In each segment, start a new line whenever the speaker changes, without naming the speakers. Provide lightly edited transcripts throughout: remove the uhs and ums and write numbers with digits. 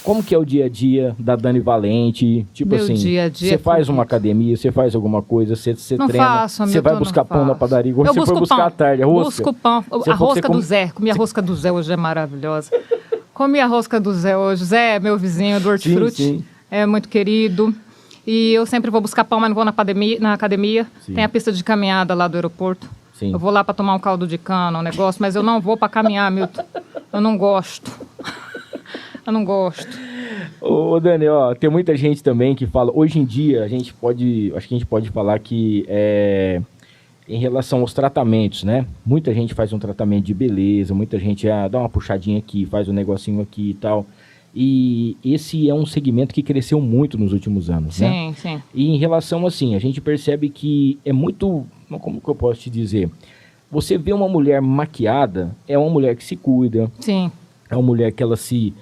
Como que é o dia a dia da Dani Valente? Tipo
Meu
assim,
dia a dia
você
é
faz uma academia, você faz alguma coisa, você
Não
treina,
faço,
você vai buscar pão na padaria, igual você foi buscar à tarde, a rosca?
Busco pão. A rosca do Zé. Comi a rosca do Zé hoje, é maravilhosa. Comi a rosca do Zé hoje. Zé é meu vizinho do Hortifruti.
Sim.
É muito querido. E eu sempre vou buscar pão, mas não vou na academia.
Sim.
Tem a pista de caminhada lá do aeroporto.
Sim.
Eu vou lá para tomar um caldo de cana, um negócio, mas eu não vou para caminhar, Milton. Eu não gosto. Eu não gosto.
Ô Dani, ó, tem muita gente também que fala, hoje em dia, acho que a gente pode falar que em relação aos tratamentos, né? Muita gente faz um tratamento de beleza, muita gente dá uma puxadinha aqui, faz um negocinho aqui e tal. E esse é um segmento que cresceu muito nos últimos anos, né?
Sim, sim.
E em relação, assim, a gente percebe que é muito, como que eu posso te dizer? Você vê uma mulher maquiada, é uma mulher que se cuida.
Sim.
É uma mulher que ela se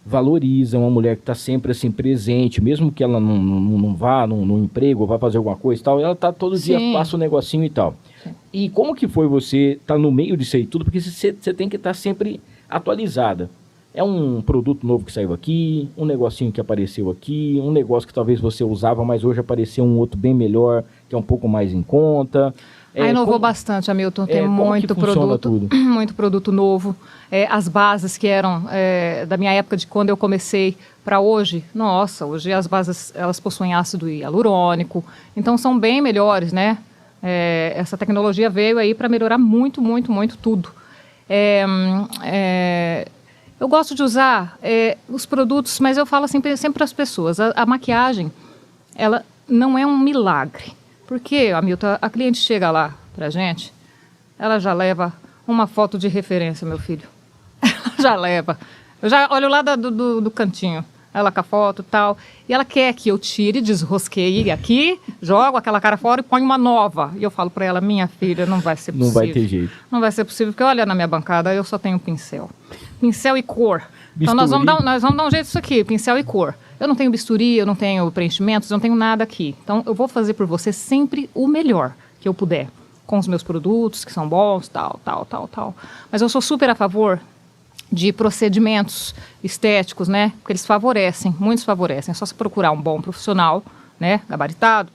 valoriza, uma mulher que está sempre assim presente, mesmo que ela não vá no emprego, vá fazer alguma coisa e tal, ela tá todo dia, passa um negocinho e tal. Sim. E como que foi você estar no meio disso aí tudo? Porque você tem que estar sempre atualizada. É um produto novo que saiu aqui, um negocinho que apareceu aqui, um negócio que talvez você usava, mas hoje apareceu um outro bem melhor, que é um pouco mais em conta.
Inovou bastante, Hamilton. Tem muito produto, muito produto novo. As bases que eram da minha época de quando eu comecei para hoje, nossa, hoje as bases elas possuem ácido hialurônico, então são bem melhores, né? Essa tecnologia veio aí para melhorar muito, muito, muito tudo. Eu gosto de usar os produtos, mas eu falo sempre para as pessoas, a maquiagem, ela não é um milagre. Porque, Hamilton, a cliente chega lá pra gente, ela já leva uma foto de referência, meu filho. Ela já leva. Eu já olho lá do cantinho, ela com a foto e tal, e ela quer que eu tire, desrosqueie aqui, jogo aquela cara fora e ponho uma nova. E eu falo pra ela, minha filha, não vai ser possível.
Não vai ter jeito.
Não vai ser possível, porque olha na minha bancada, eu só tenho pincel. Pincel e cor. Então nós vamos dar um jeito disso aqui, pincel e cor. Eu não tenho bisturi, eu não tenho preenchimentos, eu não tenho nada aqui. Então, eu vou fazer por você sempre o melhor que eu puder. Com os meus produtos, que são bons, tal. Mas eu sou super a favor de procedimentos estéticos, né? Porque eles favorecem, muitos favorecem. É só você procurar um bom profissional, né? Gabaritado,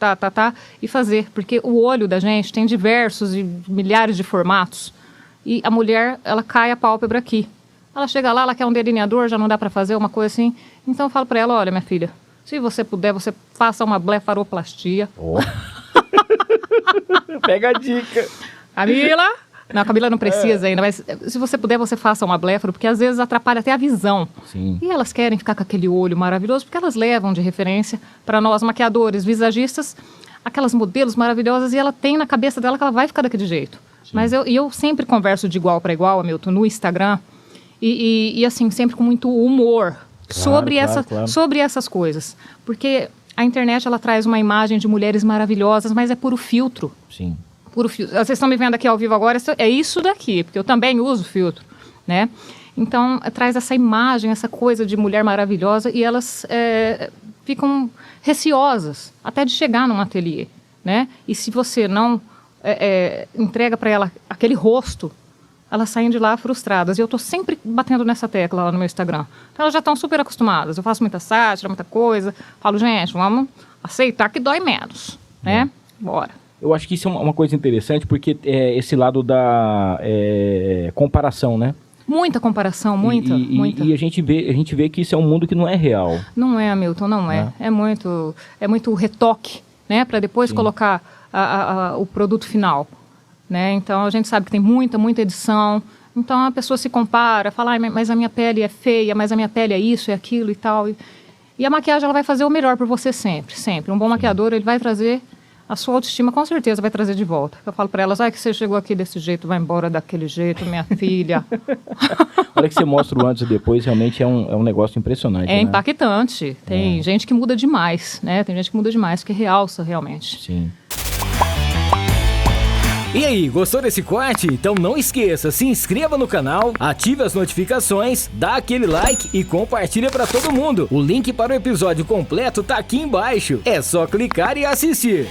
e fazer. Porque o olho da gente tem diversos e milhares de formatos. E a mulher, ela cai a pálpebra aqui. Ela chega lá, ela quer um delineador, já não dá para fazer uma coisa assim. Então eu falo para ela, olha, minha filha, se você puder, você faça uma blefaroplastia.
Oh. Pega a dica.
Camila? Não, a Camila não precisa ainda, mas se você puder, você faça uma blefaro, porque às vezes atrapalha até a visão.
Sim.
E elas querem ficar com aquele olho maravilhoso, porque elas levam de referência para nós, maquiadores, visagistas, aquelas modelos maravilhosas, e ela tem na cabeça dela que ela vai ficar daquele jeito. Sim. Mas eu sempre converso de igual para igual, Hamilton, no Instagram, e assim, sempre com muito humor sobre essas coisas. Porque a internet, ela traz uma imagem de mulheres maravilhosas, mas é puro filtro.
Sim.
Puro filtro. Vocês estão me vendo aqui ao vivo agora, é isso daqui, porque eu também uso filtro, né? Então, traz essa imagem, essa coisa de mulher maravilhosa, e elas ficam receosas até de chegar num ateliê, né? E se você não entrega para ela aquele rosto, elas saem de lá frustradas. E eu estou sempre batendo nessa tecla lá no meu Instagram. Então, elas já estão super acostumadas. Eu faço muita sátira, muita coisa. Falo, gente, vamos aceitar que dói menos, né? Bora.
Eu acho que isso é uma coisa interessante, porque esse lado da comparação, né?
Muita comparação, muita.
E a gente vê que isso é um mundo que não é real.
Não é, Hamilton, não é. É muito retoque, né? Para depois colocar o produto final. Né? Então, a gente sabe que tem muita muita edição. Então, a pessoa se compara, fala, mas a minha pele é feia, mas a minha pele é isso, é aquilo e tal. E a maquiagem, ela vai fazer o melhor por você sempre, sempre. Um bom maquiador, ele vai trazer a sua autoestima, com certeza vai trazer de volta. Eu falo para elas, que você chegou aqui desse jeito, vai embora daquele jeito, minha filha.
A hora que você mostra o antes e depois, realmente é um negócio impressionante.
É, né? Impactante. Tem gente que muda demais, né? Tem gente que muda demais, que realça realmente.
Sim.
E aí, gostou desse corte? Então não esqueça, se inscreva no canal, ative as notificações, dá aquele like e compartilha para todo mundo. O link para o episódio completo tá aqui embaixo. É só clicar e assistir.